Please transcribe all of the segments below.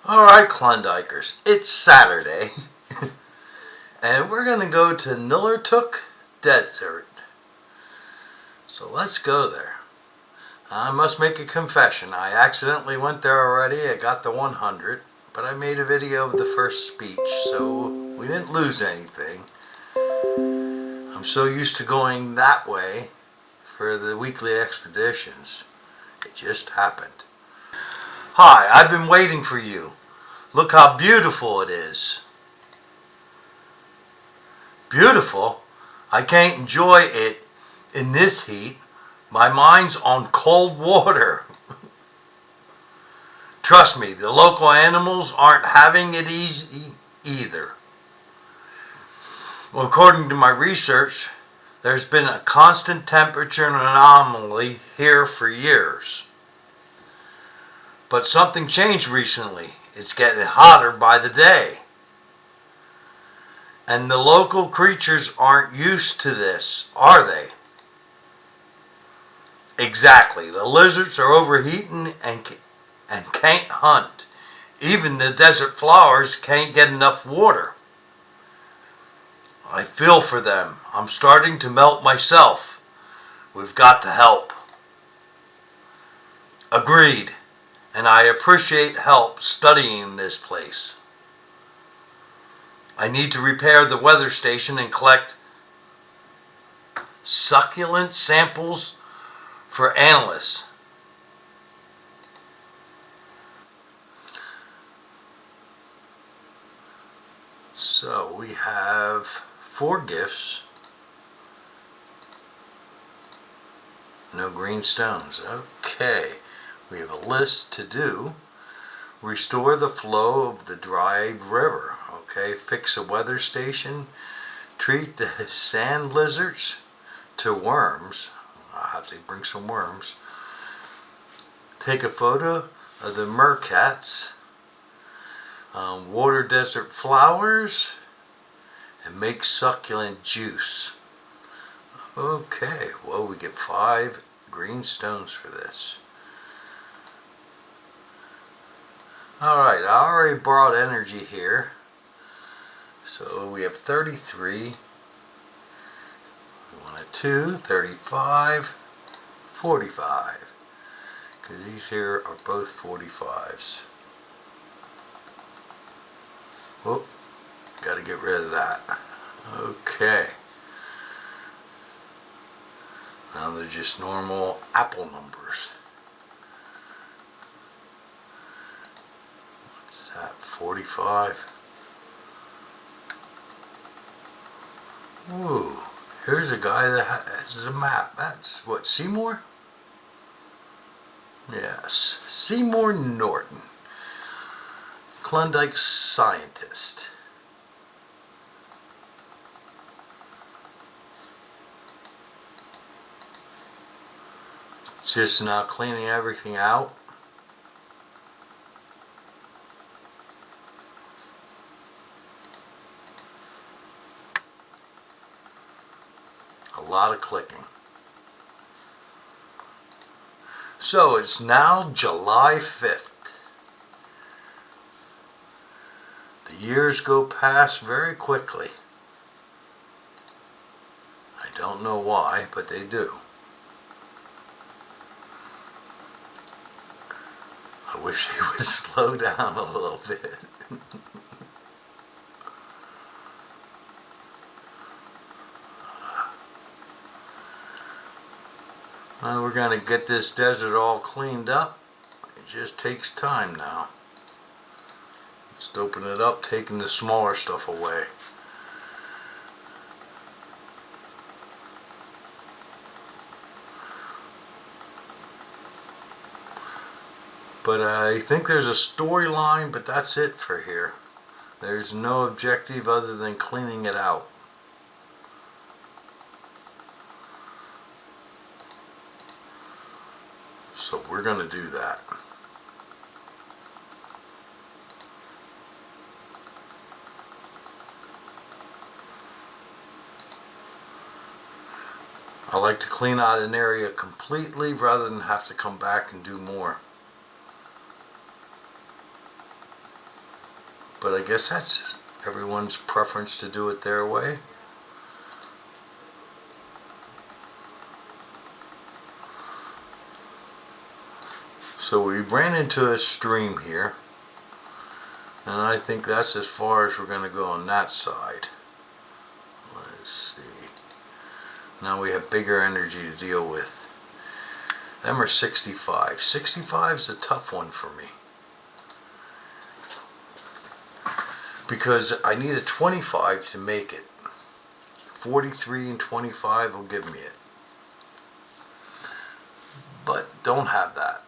Alright, Klondikers, it's Saturday, and we're going to go to Nillertoq Desert. So let's go there. I must make a confession. I accidentally went there already. I got the 100, but I made a video of the first speech, so we didn't lose anything. I'm so used to going that way for the weekly expeditions. It just happened. Hi, I've been waiting for you. Look how beautiful it is. Beautiful? I can't enjoy it in this heat. My mind's on cold water. Trust me, the local animals aren't having it easy either. Well, according to my research, there's been a constant temperature anomaly here for years. But something changed recently. It's getting hotter by the day. And the local creatures aren't used to this, are they? Exactly. The lizards are overheating and can't hunt. Even the desert flowers can't get enough water. I feel for them. I'm starting to melt myself. We've got to help. Agreed. And I appreciate help studying this place. I need to repair the weather station and collect succulent samples for analysts. So we have 4 gifts. No green stones. Okay. We have a list to do. Restore the flow of the dried river. Okay. Fix a weather station. Treat the sand lizards to worms. I'll have to bring some worms. Take a photo of the mercats. Water desert flowers. And make succulent juice. Okay. Well, we get 5 green stones for this. Alright, I already brought energy here. So we have 33. We want a 2, 35, 45. Because these here are both 45s. Whoop, got to get rid of that. Okay. Now they're just normal apple numbers. 45. Ooh, here's a guy that has a map. That's what, Seymour? Yes, Seymour Norton, Klondike scientist. Just now cleaning everything out. A lot of clicking. So it's now July 5th. The years go past very quickly. I don't know why, but they do. I wish he would slow down a little bit. Well, we're going to get this desert all cleaned up. It just takes time now. Just open it up, taking the smaller stuff away. But I think there's a storyline, but that's it for here. There's no objective other than cleaning it out. So we're going to do that. I like to clean out an area completely rather than have to come back and do more. But I guess that's everyone's preference to do it their way. So we ran into a stream here, and I think that's as far as we're going to go on that side. Let's see. Now we have bigger energy to deal with. Them are 65. 65 is a tough one for me, because I need a 25 to make it. 43 and 25 will give me it. But don't have that.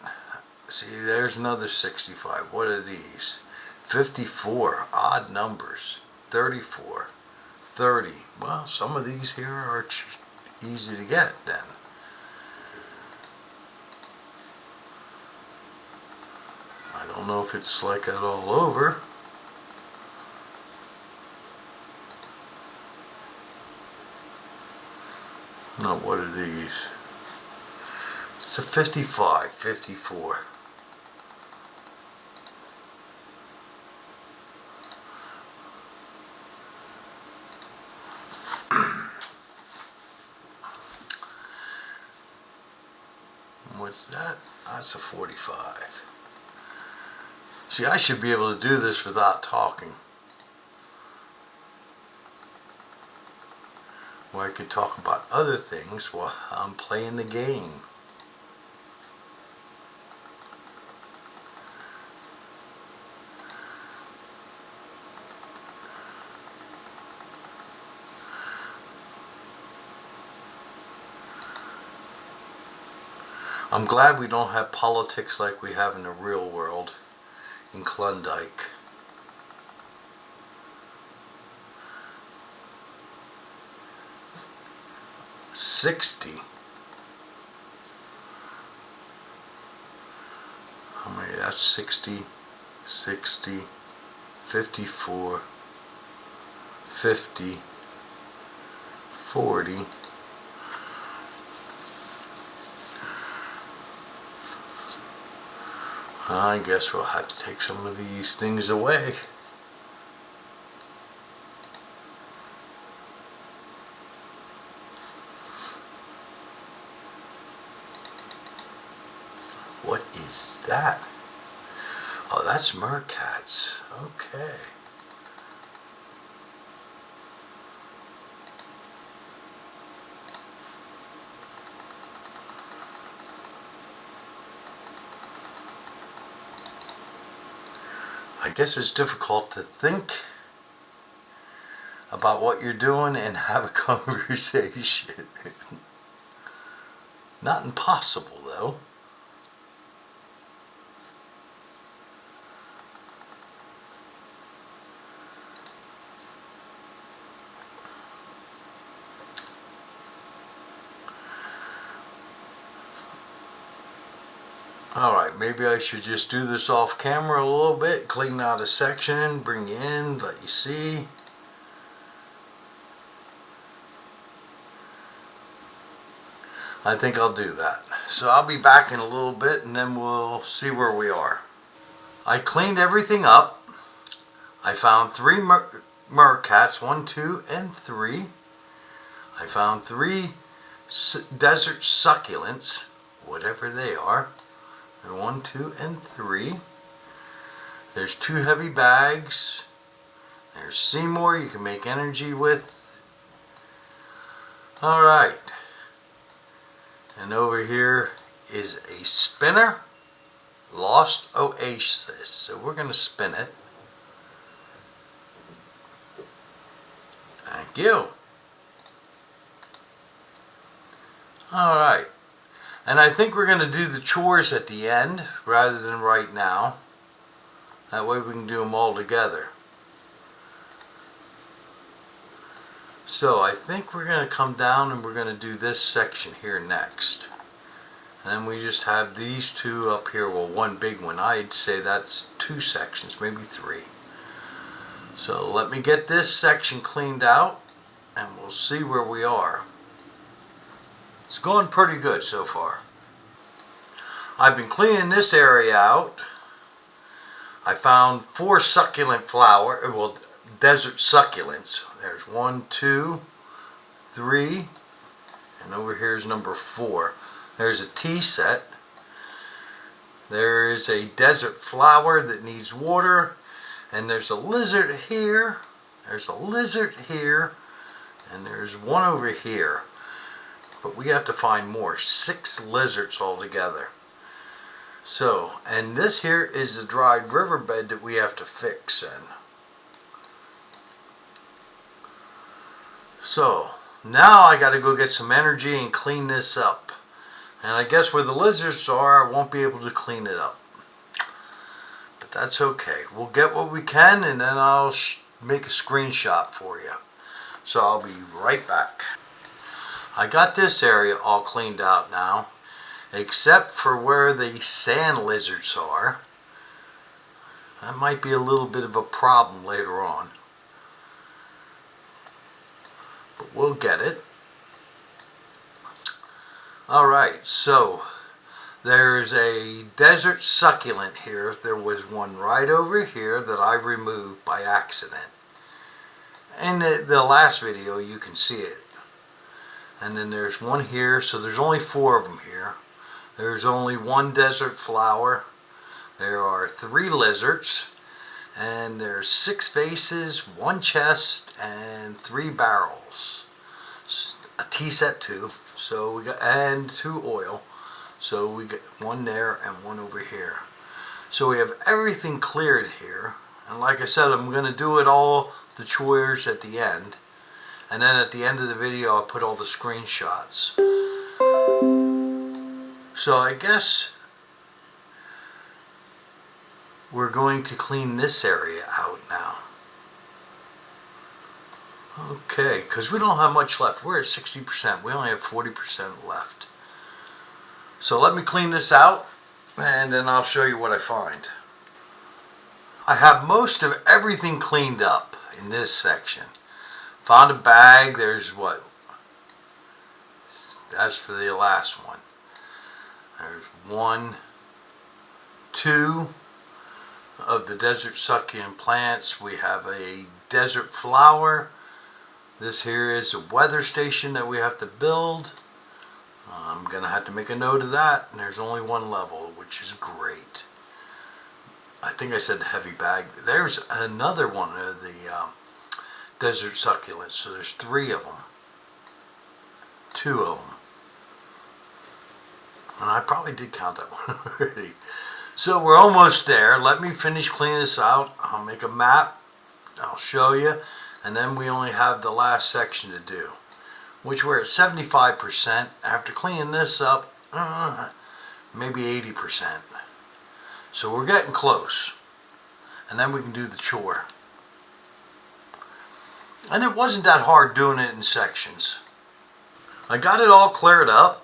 See, there's another 65. What are these? 54, odd numbers. 34, 30. Well, some of these here are easy to get then. I don't know if it's like that all over. No, what are these? It's a 55, 54. What's that? That's a 45. See, I should be able to do this without talking. Or I could talk about other things while I'm playing the game. I'm glad we don't have politics like we have in the real world in Klondike. $60. How many? That's 60, 60, 54, 50, 40. I guess we'll have to take some of these things away. What is that? Oh, that's mercats. Okay. I guess it's difficult to think about what you're doing and have a conversation. Not impossible, though. Alright, maybe I should just do this off camera a little bit, clean out a section, bring you in, let you see. I think I'll do that. So I'll be back in a little bit and then we'll see where we are. I cleaned everything up. I found 3 mercats, 1, 2, and 3. I found 3 desert succulents, whatever they are. 1, 2, and 3. There's 2 heavy bags. There's Seymour you can make energy with. Alright. And over here is a spinner. Lost Oasis. So we're going to spin it. Thank you. Alright. And I think we're going to do the chores at the end rather than right now. That way we can do them all together. So I think we're going to come down and we're going to do this section here next. And then we just have these 2 up here. Well, one big one. I'd say that's 2 sections, maybe 3. So let me get this section cleaned out and we'll see where we are. It's going pretty good so far. I've been cleaning this area out. I found 4 succulent flower, well, desert succulents. There's 1, 2, 3, and over here is number 4. There's a tea set. There is a desert flower that needs water, and there's a lizard here. There's a lizard here, and there's one over here. But we have to find more. 6 lizards altogether. So, and this here is the dried riverbed that we have to fix in. So, now I got to go get some energy and clean this up. And I guess where the lizards are, I won't be able to clean it up. But that's okay. We'll get what we can, and then I'll make a screenshot for you. So I'll be right back. I got this area all cleaned out now, except for where the sand lizards are. That might be a little bit of a problem later on. But we'll get it. Alright, so there's a desert succulent here. There was one right over here that I removed by accident. In the last video you can see it. And then there's one here, so there's only 4 of them here. There's only 1 desert flower. There are 3 lizards. And there's 6 vases, 1 chest, and 3 barrels. A tea set too. So we got, and 2 oil. So we got 1 there and 1 over here. So we have everything cleared here. And like I said, I'm going to do it all, the chores at the end. And then at the end of the video, I'll put all the screenshots. So I guess we're going to clean this area out now. Okay, because we don't have much left. We're at 60%. We only have 40% left. So let me clean this out, and then I'll show you what I find. I have most of everything cleaned up in this section. Found a bag. There's what? That's for the last one. There's 1, 2 of the desert succulent plants. We have a desert flower. This here is a weather station that we have to build. I'm going to have to make a note of that. And there's only 1 level, which is great. I think I said the heavy bag. There's another one of the desert succulents. So there's 3 of them. 2 of them. And I probably did count that one already. So we're almost there. Let me finish cleaning this out. I'll make a map. I'll show you. And then we only have the last section to do, which we're at 75%. After cleaning this up, maybe 80%. So we're getting close. And then we can do the chore. And it wasn't that hard doing it in sections. I got it all cleared up.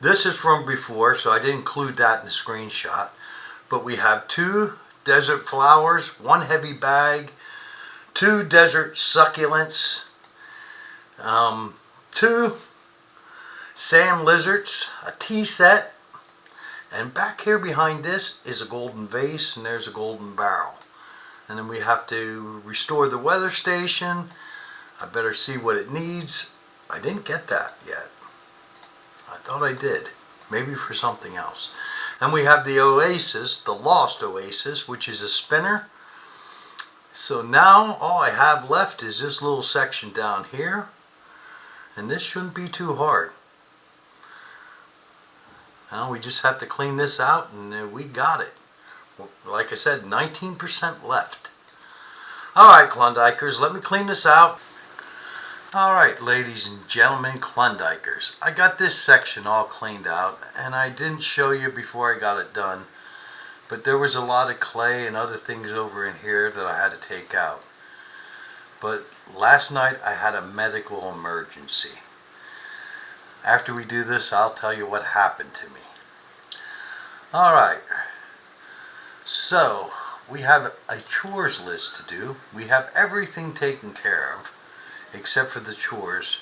This is from before, so I didn't include that in the screenshot. But we have 2 desert flowers, 1 heavy bag, 2 desert succulents, 2 sand lizards, a tea set, and back here behind this is a golden vase, and there's a golden barrel. And then we have to restore the weather station. I better see what it needs. I didn't get that yet. I thought I did. Maybe for something else. And we have the oasis, the lost oasis, which is a spinner. So now all I have left is this little section down here. And this shouldn't be too hard. Now we just have to clean this out, and we got it. Like I said, 19% left. Alright, Klondikers, let me clean this out. Alright, ladies and gentlemen, Klondikers, I got this section all cleaned out, and I didn't show you before I got it done, but there was a lot of clay and other things over in here that I had to take out. But last night I had a medical emergency. After we do this, I'll tell you what happened to me. Alright, so we have a chores list to do. We have everything taken care of, except for the chores.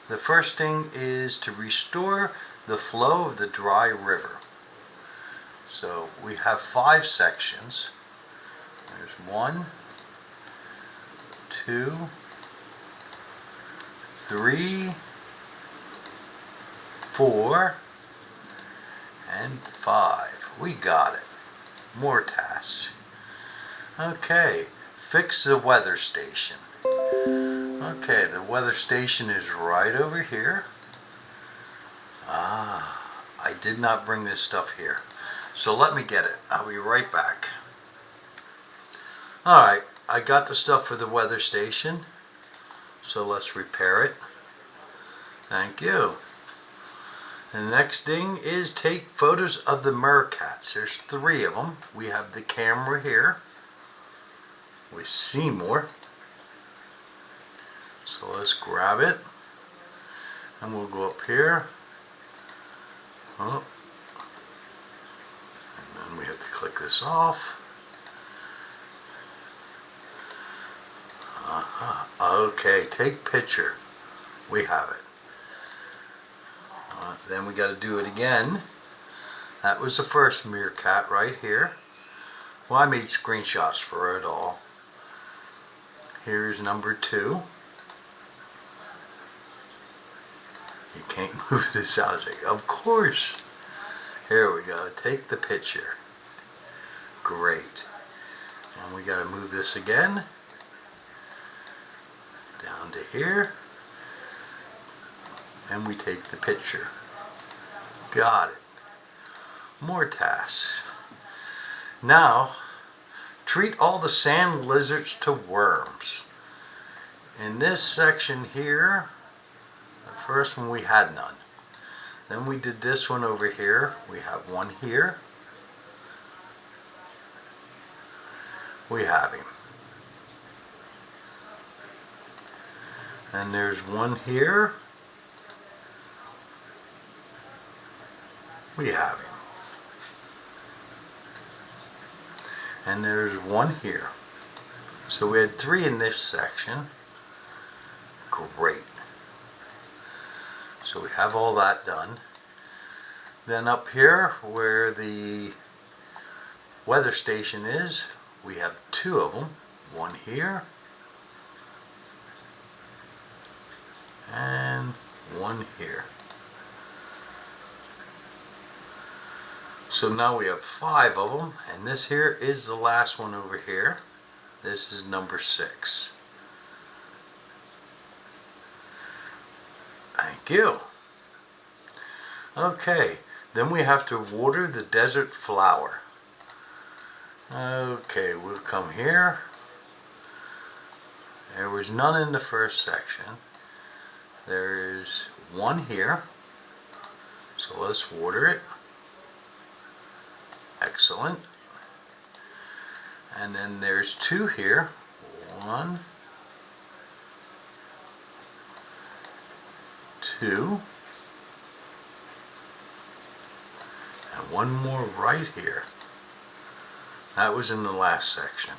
The first thing is to restore the flow of the dry river. So we have 5 sections. There's 1, 2, 3, 4, and 5. We got it. More tasks. Okay, fix the weather station. Okay, the weather station is right over here. I did not bring this stuff here. So let me get it. I'll be right back. Alright, I got the stuff for the weather station. So let's repair it. Thank you. And the next thing is take photos of the meerkats. There's 3 of them. We have the camera here with Seymour. So let's grab it. And we'll go up here. Oh. And then we have to click this off. Okay, take picture. We have it. Then we got to do it again. That was the first meerkat right here. Well, I made screenshots for it all. Here's number 2. You can't move this object. Of course. Here we go. Take the picture. Great. And we got to move this again. Down to here. And we take the picture. Got it. More tasks. Now, treat all the sand lizards to worms. In this section here, the first one we had none. Then we did this one over here. We have one here. We have him. And there's one here. We have him. And there's one here. So we had 3 in this section. Great. So we have all that done. Then up here where the weather station is, we have 2 of them. One here. And one here. So now we have 5 of them, and this here is the last one over here. This is number 6. Thank you. Okay, then we have to water the desert flower. Okay, we'll come here. There was none in the first section. There's one here. So let's water it. Excellent. And then there's 2 here. 1, 2, and one more right here. That was in the last section.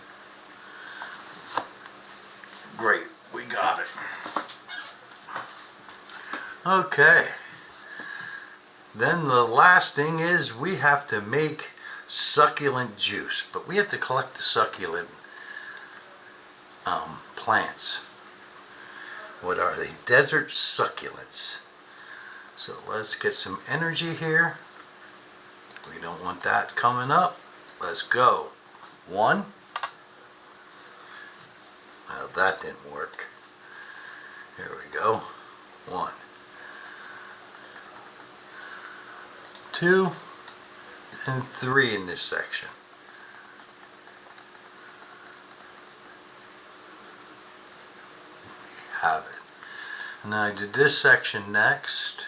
Great, we got it. Okay. Then the last thing is we have to make succulent juice, but we have to collect the succulent plants. What are they? Desert succulents. So let's get some energy here. We don't want that coming up. Let's go. 1. Well, that didn't work. Here we go. 1, 2, and 3 in this section. We have it. And I did this section next,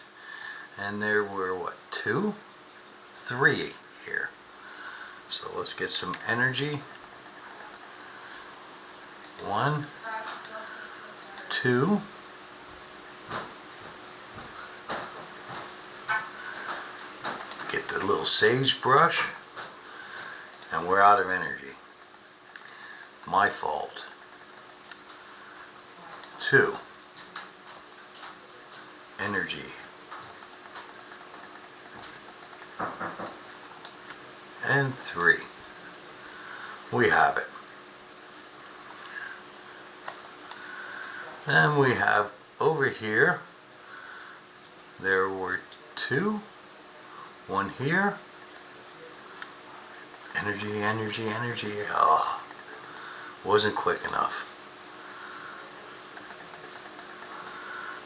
and there were what, 2, 3 here. So let's get some energy. 1, 2, get the little sagebrush, and we're out of energy. My fault. 2, energy. And 3. We have it. Then we have over here, there were two, one here. Energy, energy, energy. Oh, wasn't quick enough.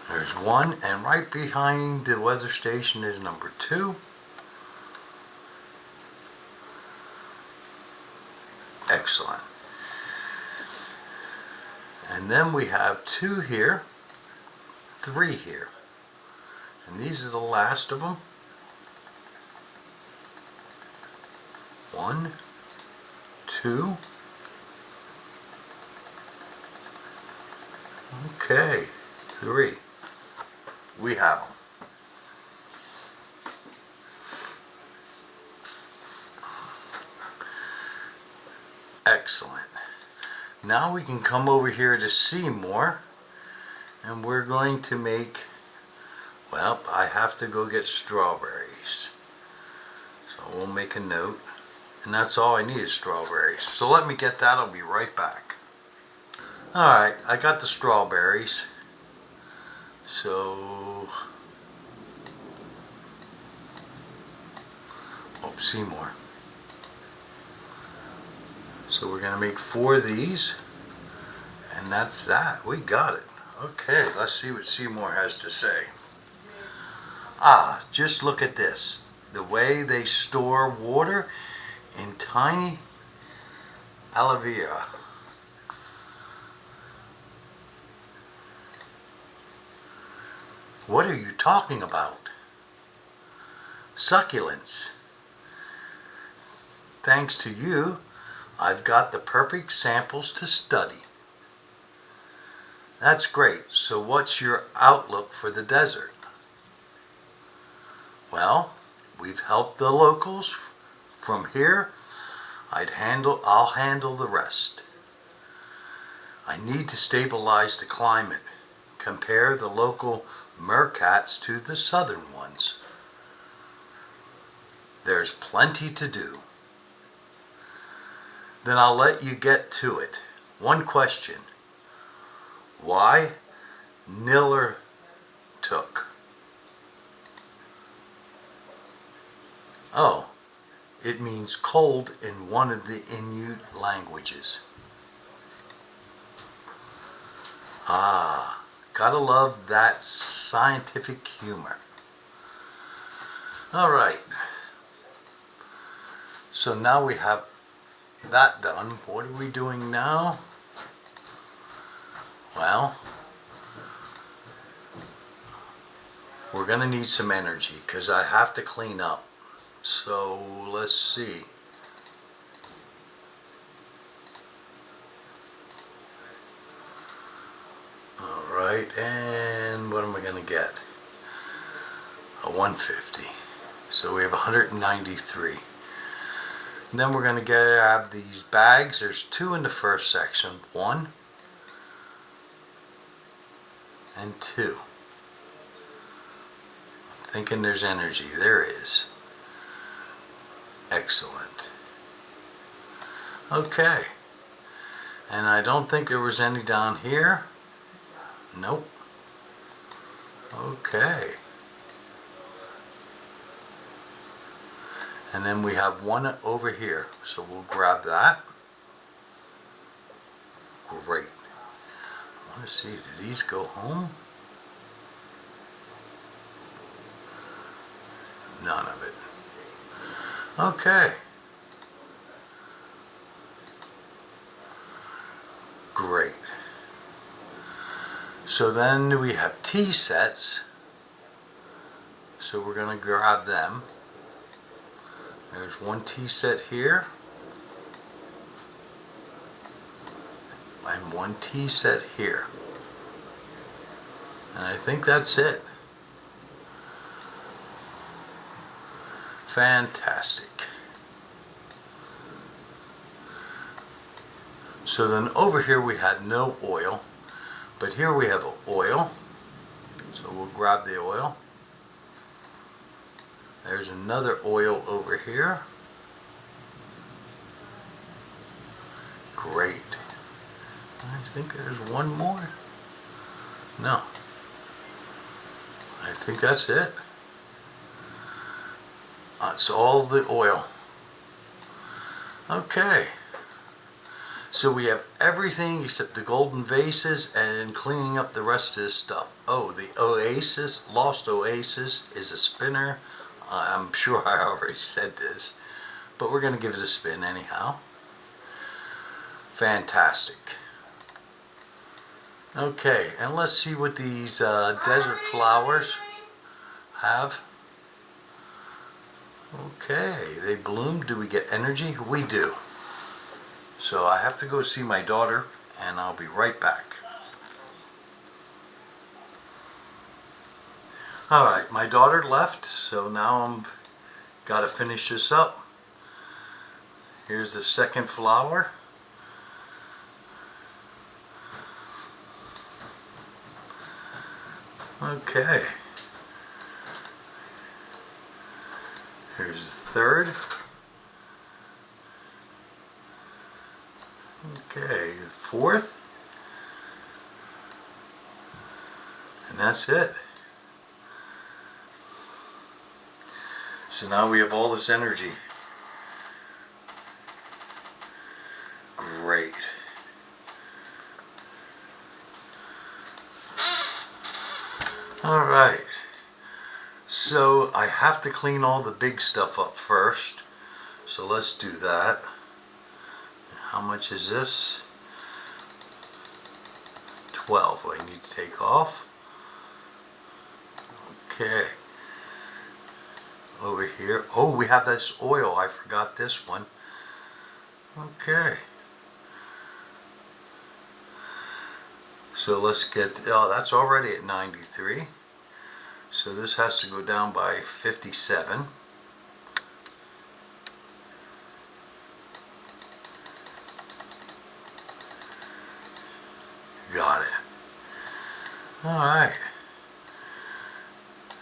There's one, and right behind the weather station is number 2. Excellent. And then we have 2 here, 3 here. And these are the last of them. 1, 2. Okay, 3. We have them. Excellent. Now we can come over here to Seymour, and we're going to make, well, I have to go get strawberries. So we'll make a note, and that's all I need is strawberries. So let me get that, I'll be right back. Alright, I got the strawberries. So, oh, Seymour. So we're going to make 4 of these, and that's that. We got it. Okay, let's see what Seymour has to say. Ah, just look at this. The way they store water in tiny alvea. What are you talking about? Succulents. Thanks to you, I've got the perfect samples to study. That's great. So what's your outlook for the desert? Well, we've helped the locals. From here, I'll handle the rest. I need to stabilize the climate. Compare the local meerkats to the southern ones. There's plenty to do. Then I'll let you get to it. One question. Why Nillertoq? Oh, it means cold in one of the Inuit languages. Ah, gotta love that scientific humor. Alright, so now we have that done. What are we doing now? Well, we're gonna need some energy because I have to clean up. So let's see. Alright, and what am I gonna get? A 150. So we have 193. And then we're going to grab these bags. There's 2 in the first section. 1 and 2. I'm thinking there's energy. There is. Excellent. Okay. And I don't think there was any down here. Nope. Okay. And then we have 1 over here. So we'll grab that. Great. I want to see, do these go home? None of it. Okay. Great. So then we have tea sets. So we're going to grab them. There's 1 tea set here. And 1 tea set here. And I think that's it. Fantastic. So then over here we had no oil, but here we have oil. So we'll grab the oil. There's another oil over here. Great. I think there's 1 more. No. I think that's it. That's all the oil. Okay. So we have everything except the golden vases and cleaning up the rest of this stuff. Oh, the Oasis, Lost Oasis is a spinner. I'm sure I already said this, but we're going to give it a spin anyhow. Fantastic. Okay, and let's see what these desert flowers have. Okay, they bloom. Do we get energy? We do. So I have to go see my daughter, and I'll be right back. Alright, my daughter left, so now I'm got to finish this up. Here's the second flower. Okay. Here's the third. Okay, fourth. And that's it. So now we have all this energy. Great. All right. So I have to clean all the big stuff up first. So let's do that. How much is this? 12. I need to take off. Okay. Over here. Oh, we have this oil. I forgot this one. Okay. So let's get, oh, that's already at 93. So this has to go down by 57. Got it. Alright.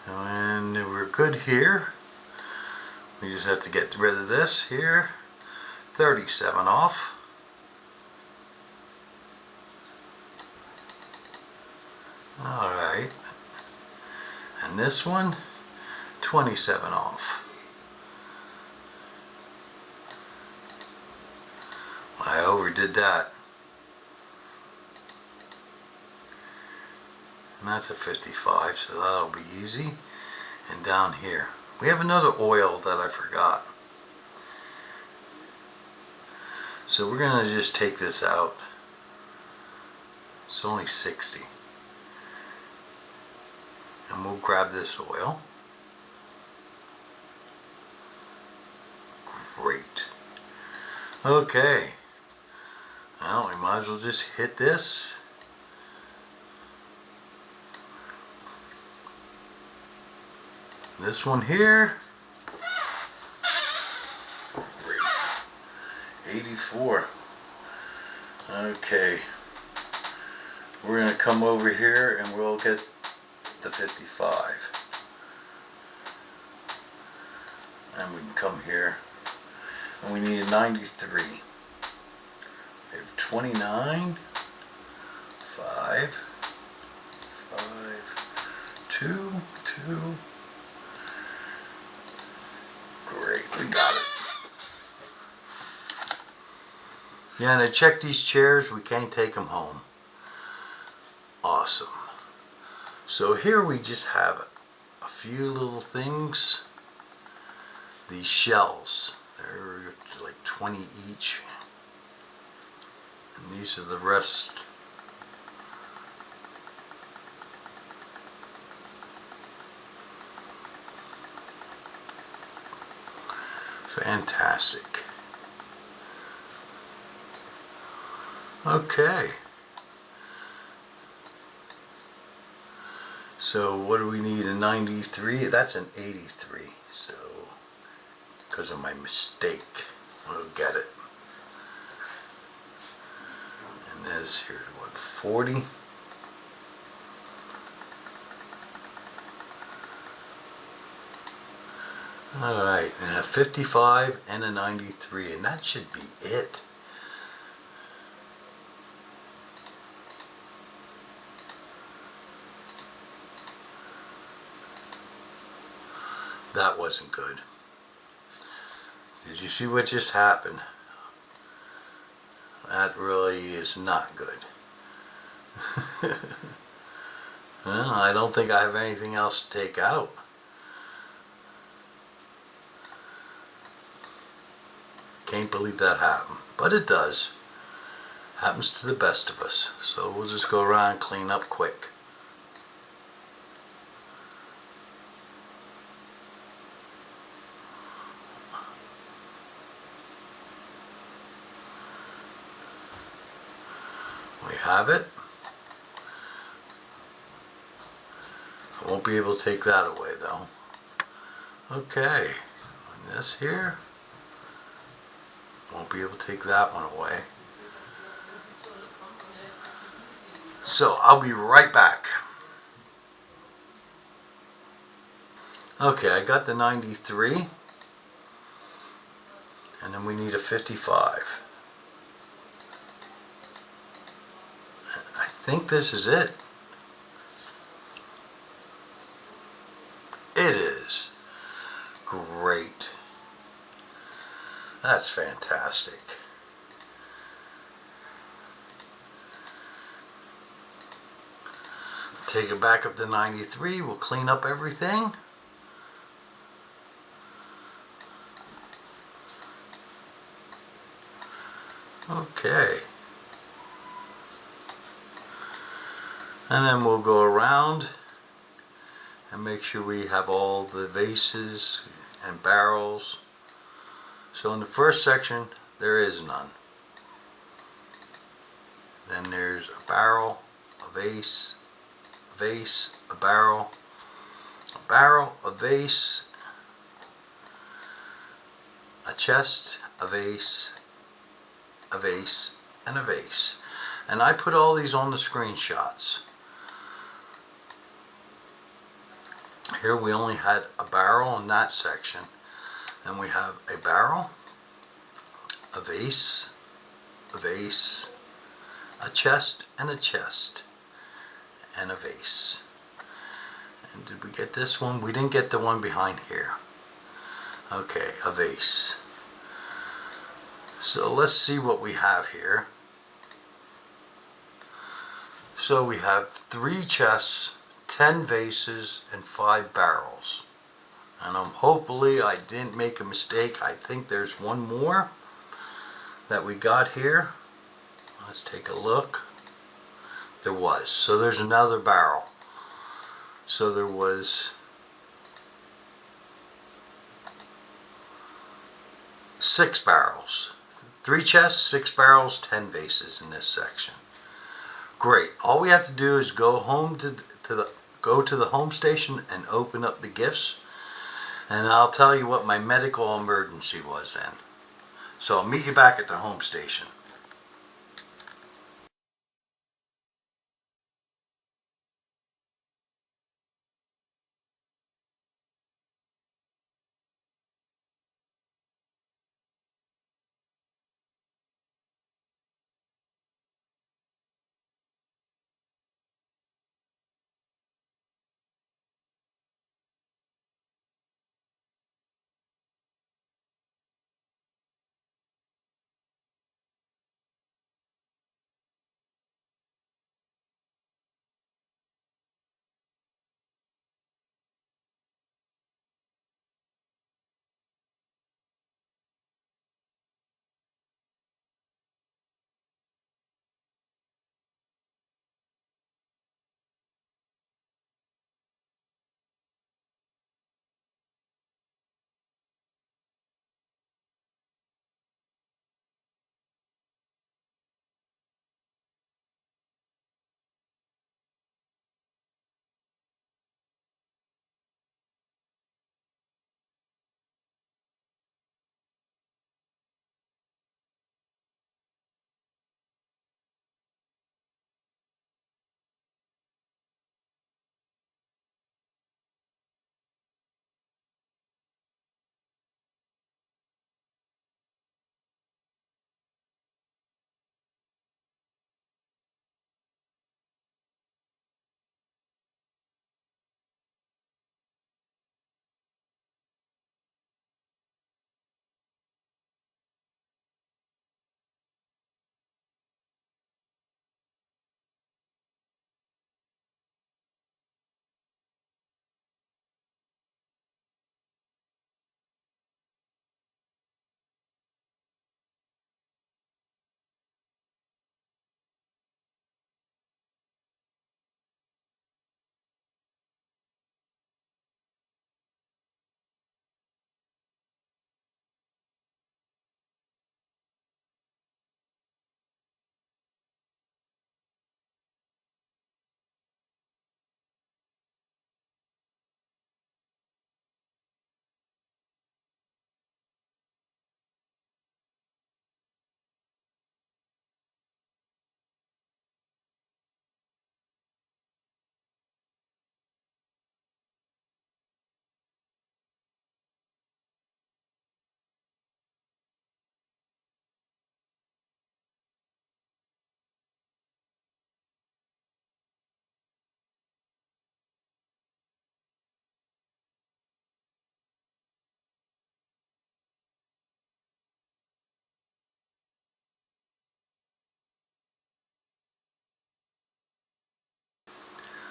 And we're good here. We just have to get rid of this here. 37 off. Alright. And this one, 27 off. I overdid that. And that's a 55, so that'll be easy. And down here, we have another oil that I forgot. So we're going to just take this out. It's only 60. And we'll grab this oil. Great. Okay. Now we might as well just hit this. This one here. Great. 84. Okay. We're going to come over here and we'll get the 55. And we can come here. And we need a 93. We have 29. 5. 5. 2. 2. Great, we got it. Yeah, and I checked these chairs. We can't take them home. Awesome. So here we just have a few little things. These shells. They're like 20 each. And these are the rest. Fantastic. Okay. So what do we need? A 93? That's an 83. So because of my mistake, we'll get it. And this here's what, 40. Alright, and a 55 and a 93, and that should be it. That wasn't good. Did you see what just happened? That really is not good. Well, I don't think I have anything else to take out. Can't believe that happened, but it does. Happens to the best of us. So we'll just go around and clean up quick. We have it. I won't be able to take that away though. Okay, and this here, won't be able to take that one away. So I'll be right back. Okay, I got the 93, and then we need a 55. I think this is it. It is. Great. That's fantastic. Take it back up to 93. We'll clean up everything. Okay. And then we'll go around and make sure we have all the vases and barrels. So in the first section, there is none. Then there's a barrel, a vase, a barrel, a vase, a chest, a vase, and a vase. And I put all these on the screenshots. Here we only had a barrel in that section. Then we have a barrel, a vase, a chest, and a vase. And did we get this one? We didn't get the one behind here. Okay, a vase. So let's see what we have here. So we have 3 chests, 10 vases, and 5 barrels. And hopefully I didn't make a mistake. I think there's one more that we got here. Let's take a look. There was. So there's another barrel. So there was 6 barrels. 3 chests, 6 barrels, 10 vases in this section. Great. All we have to do is go home to the home station and open up the gifts. And I'll tell you what my medical emergency was then. So I'll meet you back at the home station.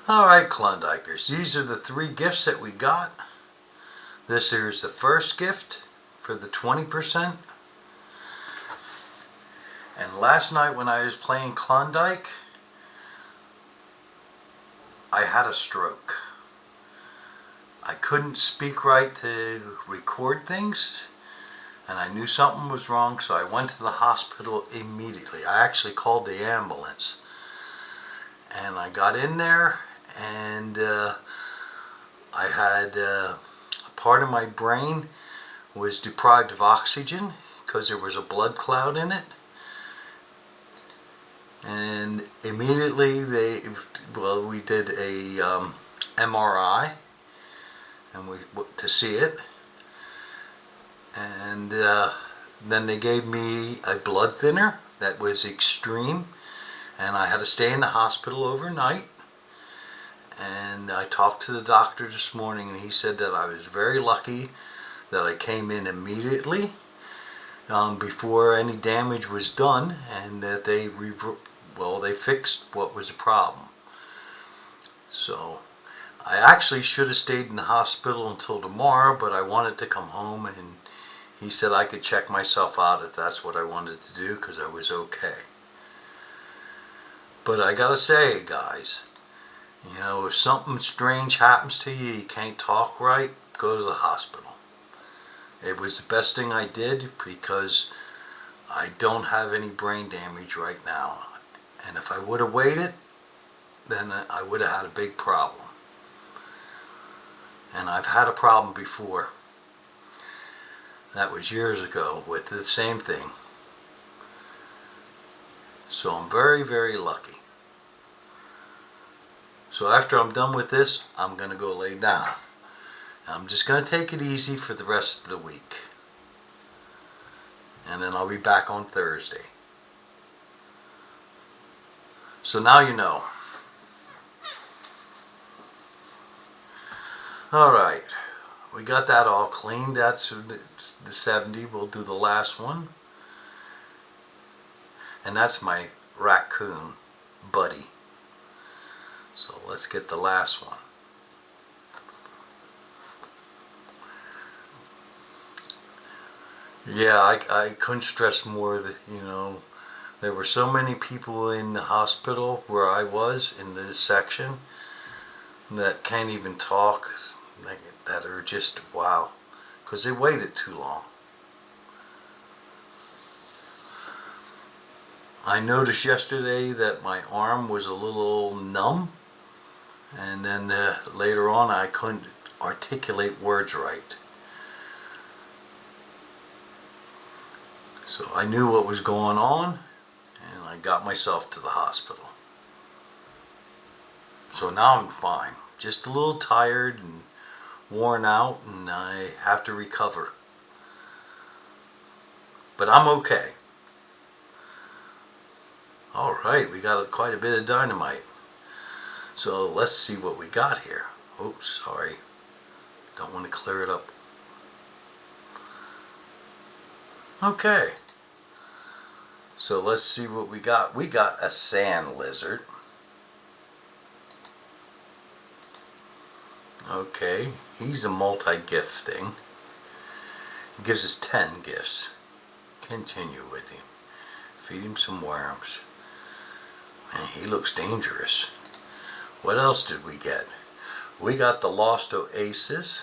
Alright, Klondikers, these are the 3 gifts that we got. This here's the first gift for the 20%. And last night when I was playing Klondike, I had a stroke. I couldn't speak right to record things, and I knew something was wrong, so I went to the hospital immediately. I actually called the ambulance. And I got in there, and I had a part of my brain was deprived of oxygen because there was a blood cloud in it. And immediately we did a MRI and to see it, and then they gave me a blood thinner that was extreme, and I had to stay in the hospital overnight. And I talked to the doctor this morning, and he said that I was very lucky that I came in immediately before any damage was done, and that they fixed what was the problem. So I actually should have stayed in the hospital until tomorrow, but I wanted to come home, and he said I could check myself out if that's what I wanted to do, because I was okay. But I gotta say, guys, you know, if something strange happens to you, you can't talk right, go to the hospital. It was the best thing I did because I don't have any brain damage right now. And if I would have waited, then I would have had a big problem. And I've had a problem before. That was years ago with the same thing. So I'm very, very lucky. So after I'm done with this, I'm going to go lay down. I'm just going to take it easy for the rest of the week. And then I'll be back on Thursday. So now you know. Alright, we got that all cleaned. That's the 70. We'll do the last one. And that's my raccoon buddy. So let's get the last one. Yeah, I couldn't stress more that, you know, there were so many people in the hospital where I was in this section that can't even talk, that are just wow, because they waited too long. I noticed yesterday that my arm was a little numb, and then later on I couldn't articulate words right. So I knew what was going on, and I got myself to the hospital. So now I'm fine, just a little tired and worn out, and I have to recover. But I'm okay. Alright, we got quite a bit of dynamite. So let's see what we got here. Oops, sorry. Don't want to clear it up. Okay. So let's see what we got. We got a sand lizard. Okay, he's a multi-gift thing. He gives us 10 gifts. Continue with him. Feed him some worms. Man, he looks dangerous. What else did we get? We got the Lost Oasis,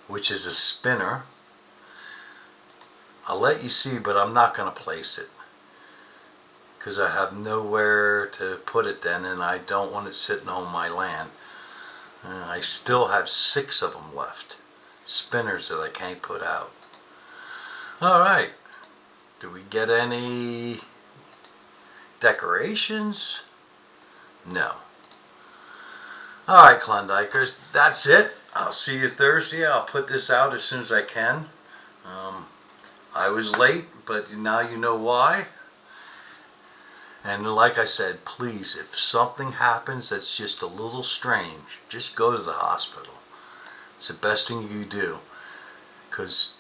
which is a spinner. I'll let you see, but I'm not going to place it because I have nowhere to put it then, and I don't want it sitting on my land. I still have 6 of them left, spinners that I can't put out. Alright, do we get any decorations? No. Alright, Klondikers, that's it. I'll see you Thursday. I'll put this out as soon as I can. I was late, but now you know why. And like I said, please, if something happens that's just a little strange, just go to the hospital. It's the best thing you do. Because,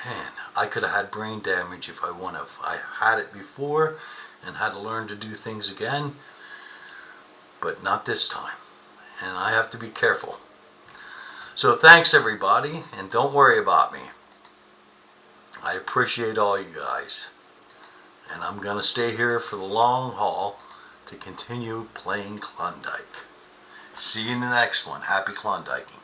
man, I could have had brain damage if I would have. I had it before and had to learn to do things again. but not this time. And I have to be careful. So thanks everybody, and don't worry about me. I appreciate all you guys. And I'm going to stay here for the long haul to continue playing Klondike. See you in the next one. Happy Klondiking.